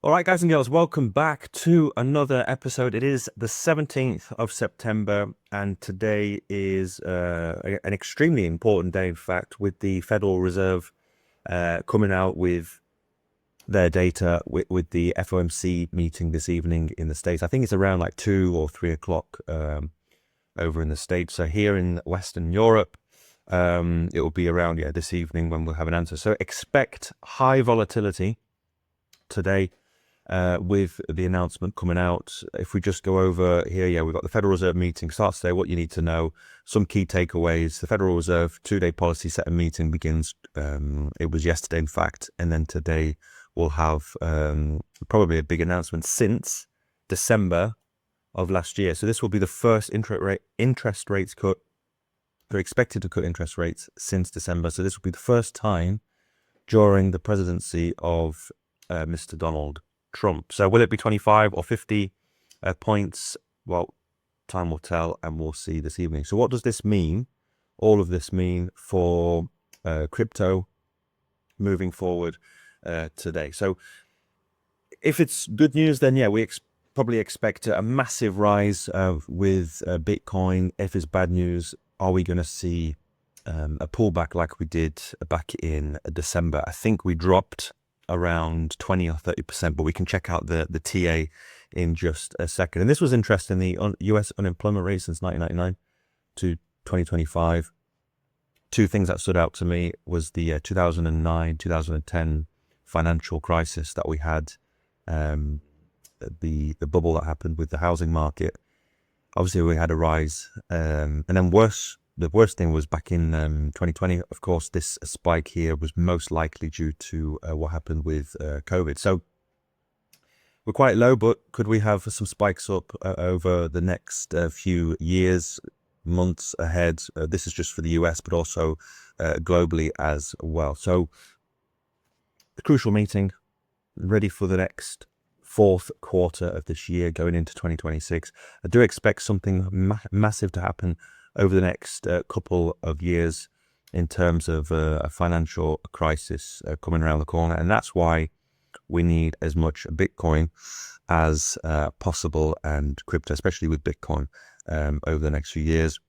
All right, guys and girls, welcome back to another episode. It is the 17th of September, and today is an extremely important day, in fact, with the Federal Reserve coming out with their data with the FOMC meeting this evening in the States. I think it's around like 2 or 3 o'clock over in the States. So here in Western Europe, it will be around this evening when we'll have an answer. So expect high volatility today. With the announcement coming out. If we just go over here, we've got the Federal Reserve meeting starts today, what you need to know, some key takeaways. The Federal Reserve two-day policy setting meeting begins, it was yesterday in fact, and then today we'll have probably a big announcement since December of last year. So this will be the first interest rates cut. They're expected to cut interest rates since December. So this will be the first time during the presidency of Mr. Donald Trump. So will it be 25 or 50 points? Well, time will tell, and we'll see this evening. So what does this mean? All of this mean for crypto moving forward today? So if it's good news, then we probably expect a massive rise with Bitcoin. If it's bad news, are we going to see a pullback like we did back in December? I think we dropped around 20 or 30%, but we can check out the TA in just a second. And this was interesting. The US unemployment rate since 1999 to 2025. Two things that stood out to me was the 2009, 2010 financial crisis that we had, the bubble that happened with the housing market. Obviously, we had a rise, and then the worst thing was back in 2020. Of course, this spike here was most likely due to what happened with COVID. So we're quite low, but could we have some spikes up over the next few years, months ahead? This is just for the US, but also globally as well. So the crucial meeting, ready for the next fourth quarter of this year going into 2026. I do expect something massive to happen over the next couple of years in terms of a financial crisis coming around the corner. And that's why we need as much Bitcoin as possible, and crypto, especially with Bitcoin, over the next few years.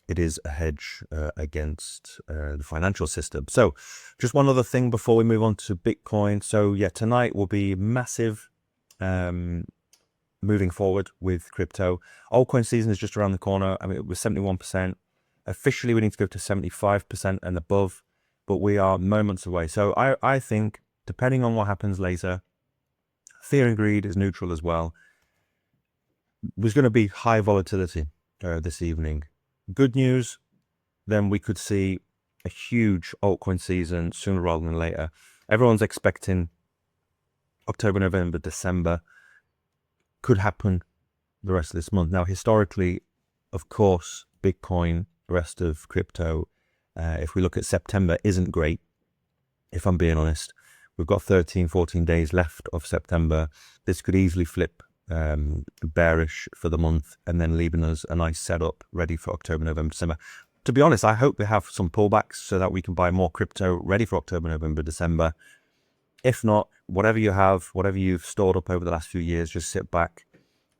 It is a hedge against the financial system. So just one other thing before we move on to Bitcoin. So tonight will be massive moving forward with crypto. Altcoin season is just around the corner. I mean, it was 71%. Officially, we need to go to 75% and above, but we are moments away. So I think, depending on what happens later, fear and greed is neutral as well. There's going to be high volatility this evening. Good news, then we could see a huge altcoin season sooner rather than later. Everyone's expecting October, November, December. Could happen the rest of this month. Now, historically, of course, Bitcoin, the rest of crypto, if we look at September, isn't great, if I'm being honest. We've got 13, 14 days left of September. This could easily flip bearish for the month, and then leaving us a nice setup ready for October, November, December. To be honest, I hope they have some pullbacks so that we can buy more crypto ready for October, November, December. If not, whatever you have, whatever you've stored up over the last few years, just sit back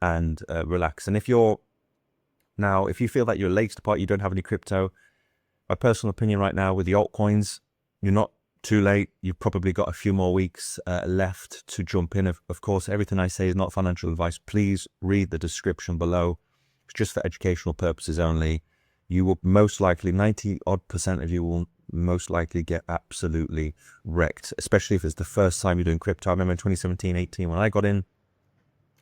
and relax. And if you feel that you're late to the party, you don't have any crypto, my personal opinion right now with the altcoins, you're not too late. You've probably got a few more weeks left to jump in. Of course, everything I say is not financial advice. Please read the description below. It's just for educational purposes only. You will most likely, 90% of you will most likely get absolutely wrecked, especially if it's the first time you're doing crypto. I remember in 2017, 18, when I got in,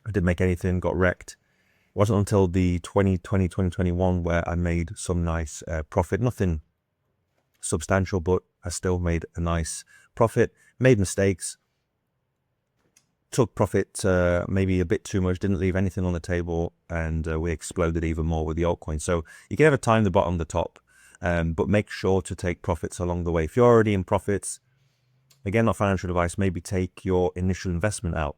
I didn't make anything, got wrecked. It wasn't until the 2020, 2021 where I made some nice profit. Nothing substantial, but I still made a nice profit. Made mistakes, took profit maybe a bit too much, didn't leave anything on the table, and we exploded even more with the altcoin. So you can have a time the bottom, the top, but make sure to take profits along the way. If you're already in profits, again, not financial advice, maybe take your initial investment out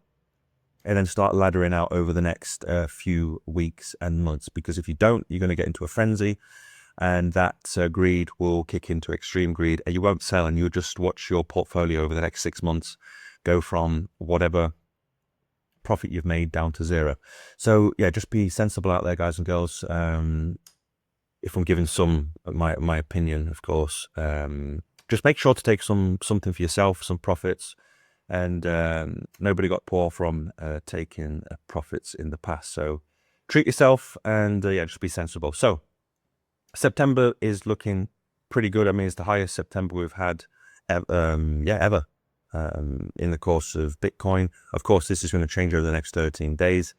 and then start laddering out over the next few weeks and months. Because if you don't, you're going to get into a frenzy, and that greed will kick into extreme greed, and you won't sell, and you'll just watch your portfolio over the next 6 months go from whatever profit you've made down to zero. So yeah, just be sensible out there, guys and girls. If I'm giving some my opinion, of course, just make sure to take something for yourself, some profits. And nobody got poor from taking profits in the past. So treat yourself and yeah, just be sensible. So September is looking pretty good. I mean, it's the highest September we've had ever in the course of Bitcoin. Of course, this is going to change over the next 13 days.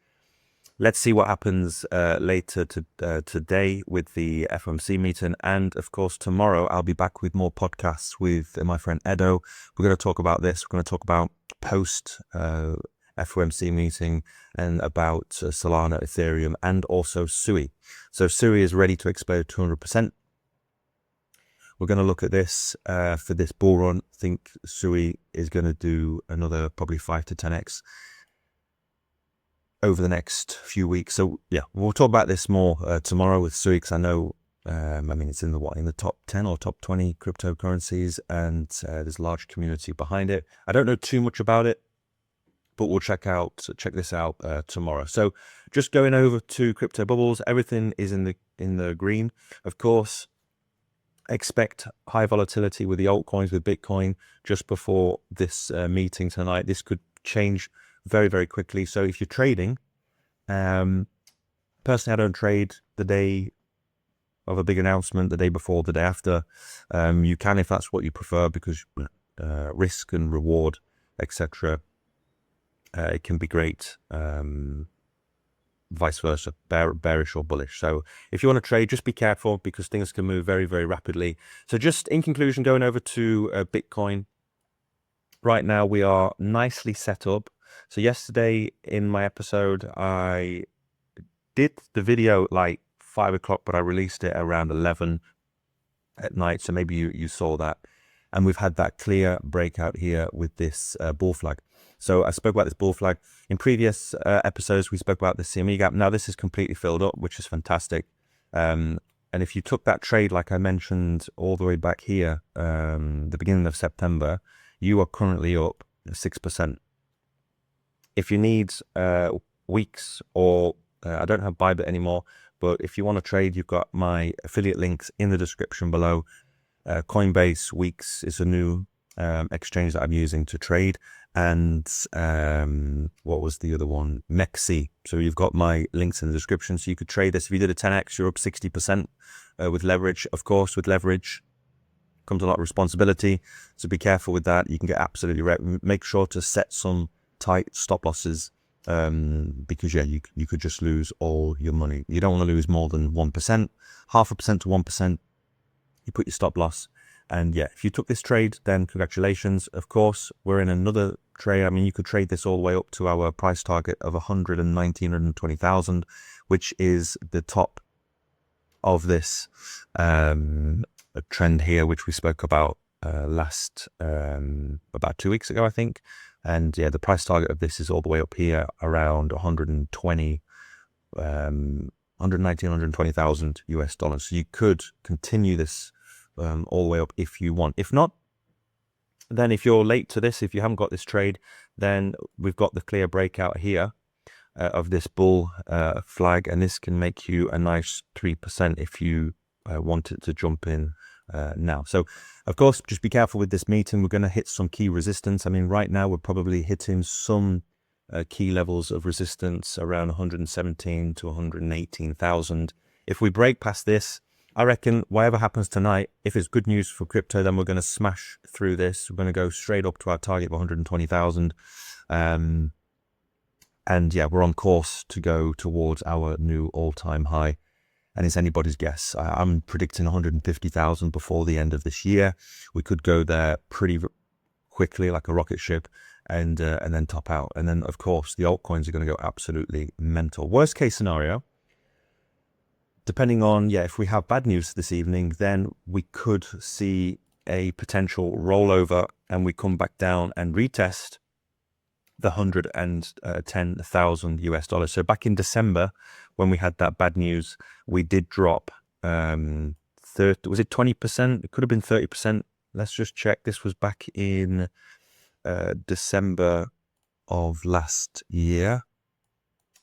Let's see what happens later today with the FOMC meeting. And of course, tomorrow I'll be back with more podcasts with my friend Edo. We're going to talk about this. We're going to talk about post FOMC meeting and about Solana, Ethereum, and also SUI. So SUI is ready to explode 200%. We're going to look at this for this bull run. I think SUI is going to do another probably 5 to 10x over the next few weeks. So yeah, we'll talk about this more tomorrow with SUI, because I know, I mean, it's in the top 10 or top 20 cryptocurrencies, and there's a large community behind it. I don't know too much about it, but we'll check this out tomorrow. So just going over to crypto bubbles, everything is in the green. Of course, expect high volatility with the altcoins, with Bitcoin just before this meeting tonight. This could change very, very quickly. So if you're trading, personally, I don't trade the day of a big announcement, the day before, the day after. You can if that's what you prefer, because risk and reward, etc. It can be great. Vice versa, bearish or bullish. So if you want to trade, just be careful, because things can move very, very rapidly. So just in conclusion, going over to Bitcoin, right now we are nicely set up. So yesterday in my episode, I did the video like 5 o'clock, but I released it around 11 at night. So maybe you saw that. And we've had that clear breakout here with this bull flag. So I spoke about this bull flag. In previous episodes, we spoke about the CME gap. Now this is completely filled up, which is fantastic. And if you took that trade, like I mentioned, all the way back here, the beginning of September, you are currently up 6%. If you need weeks, or I don't have Bybit anymore, but if you want to trade, you've got my affiliate links in the description below. Coinbase Weeks is a new exchange that I'm using to trade, and what was the other one? MEXC. So you've got my links in the description, so you could trade this. If you did a 10x, you're up 60% with leverage. Of course, with leverage comes a lot of responsibility, so be careful with that. You can get absolutely wrecked. Make sure to set some tight stop losses, because yeah, you could just lose all your money. You don't want to lose more than 1%, 0.5% to 1%. You put your stop loss. And yeah, if you took this trade, then congratulations. Of course, we're in another trade. I mean, you could trade this all the way up to our price target of 120,000, which is the top of this trend here, which we spoke about last about 2 weeks ago, I think. And yeah, the price target of this is all the way up here around 120,000 US dollars. So you could continue this all the way up if you want. If not, then if you're late to this, if you haven't got this trade, then we've got the clear breakout here of this bull flag, and this can make you a nice 3% if you wanted to jump in now. So of course, just be careful with this meeting. We're going to hit some key resistance. I mean, right now we're probably hitting some key levels of resistance around 117 to 118,000. If we break past this, I reckon whatever happens tonight, if it's good news for crypto, then we're going to smash through this. We're going to go straight up to our target of 120,000. And yeah, we're on course to go towards our new all-time high. And it's anybody's guess. I'm predicting 150,000 before the end of this year. We could go there pretty quickly, like a rocket ship, and then top out. And then, of course, the altcoins are going to go absolutely mental. Worst case scenario, depending on, yeah, if we have bad news this evening, then we could see a potential rollover and we come back down and retest the 110,000 US dollars. So back in December, when we had that bad news, we did drop 30, was it 20%? It could have been 30%. Let's just check. This was back in December of last year.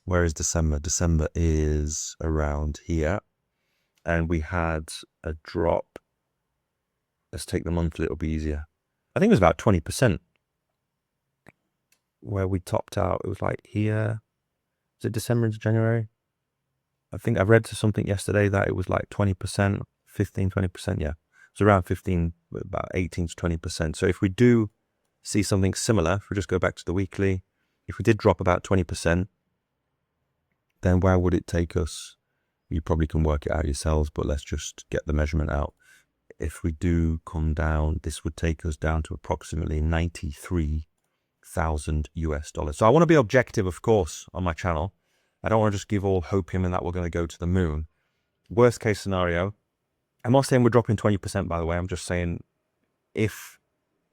Where is December? December is around here. And we had a drop. Let's take the monthly, it'll be easier. I think it was about 20%. Where we topped out, it was like here. Is it December into January? I think I read something yesterday that it was like 20%, 15, 20%. Yeah, it's around 15, about 18 to 20%. So if we do see something similar, if we just go back to the weekly, if we did drop about 20%, then where would it take us? You probably can work it out yourselves, but let's just get the measurement out. If we do come down, this would take us down to approximately 93,000 US dollars. So I want to be objective, of course, on my channel. I don't want to just give all hopium and that we're going to go to the moon. Worst case scenario, I'm not saying we're dropping 20%, by the way. I'm just saying if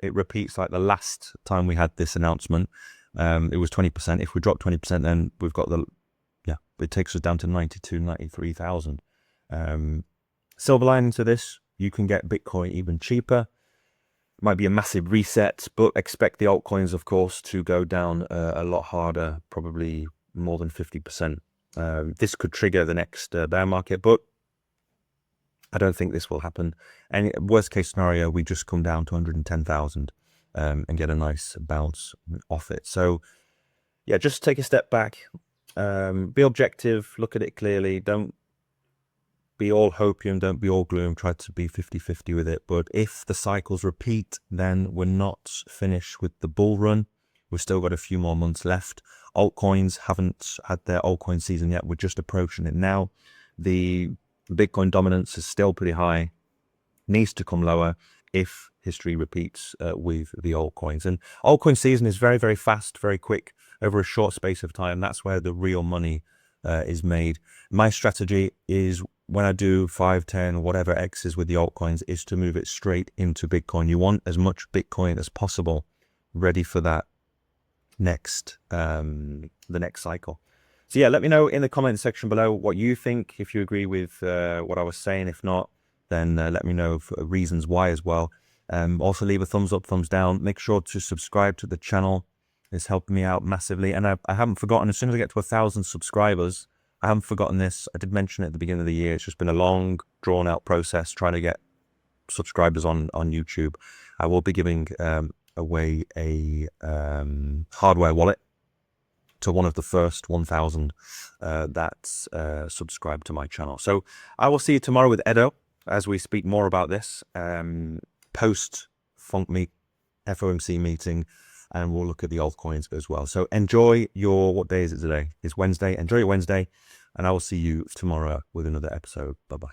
it repeats like the last time we had this announcement, it was 20%. If we drop 20%, then we've got it takes us down to 93,000. Silver lining to this, you can get Bitcoin even cheaper. Might be a massive reset, but expect the altcoins, of course, to go down a lot harder, probably more than 50%. This could trigger the next bear market, but I don't think this will happen. And worst case scenario, we just come down to 110,000 and get a nice bounce off it. So yeah, just take a step back. Be objective, look at it clearly. Don't be all hopium, don't be all gloom. Try to be 50-50 with it. But if the cycles repeat, then we're not finished with the bull run. We've still got a few more months left. Altcoins haven't had their altcoin season yet. We're just approaching it now. The Bitcoin dominance is still pretty high. Needs to come lower if history repeats with the altcoins. And altcoin season is very, very fast, very quick, over a short space of time. That's where the real money is made. My strategy is when I do 5, 10, whatever X's with the altcoins is to move it straight into Bitcoin. You want as much Bitcoin as possible ready for that next, the next cycle. So yeah, let me know in the comment section below what you think, if you agree with what I was saying. If not, then let me know for reasons why as well. Also leave a thumbs up, thumbs down. Make sure to subscribe to the channel. It's helping me out massively. And I haven't forgotten, as soon as I get to 1,000 subscribers, I haven't forgotten this. I did mention it at the beginning of the year. It's just been a long, drawn out process trying to get subscribers on YouTube. I will be giving away a hardware wallet to one of the first 1,000 that's subscribed to my channel. So I will see you tomorrow with Edo as we speak more about this post FOMC meeting, and we'll look at the altcoins as well. So enjoy your, what day is it today? It's Wednesday. Enjoy your Wednesday, and I will see you tomorrow with another episode. Bye-bye.